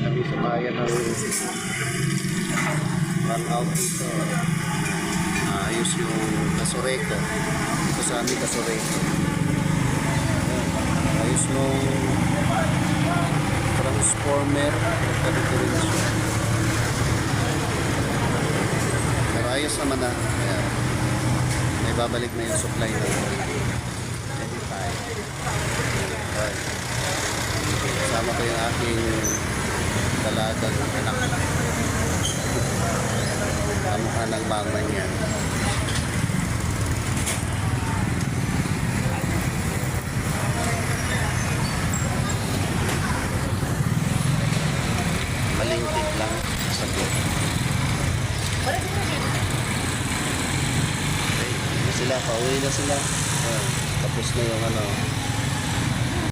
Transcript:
Kami sa bayan ng run out dito. Ayos yung Kasoreko. Dito sa amin Kasoreko. Ayos nung transformer. Dito rin siya. Pero ayos naman na. Ayan. May babalik na yung supply na yun. Anytime. Okay. Kasama ko yung aking dalagang anak. Kamukha ng bangman yan. Malingkit lang sa buwan. Okay, na sila, pauwi na sila. Tapos na yung ano,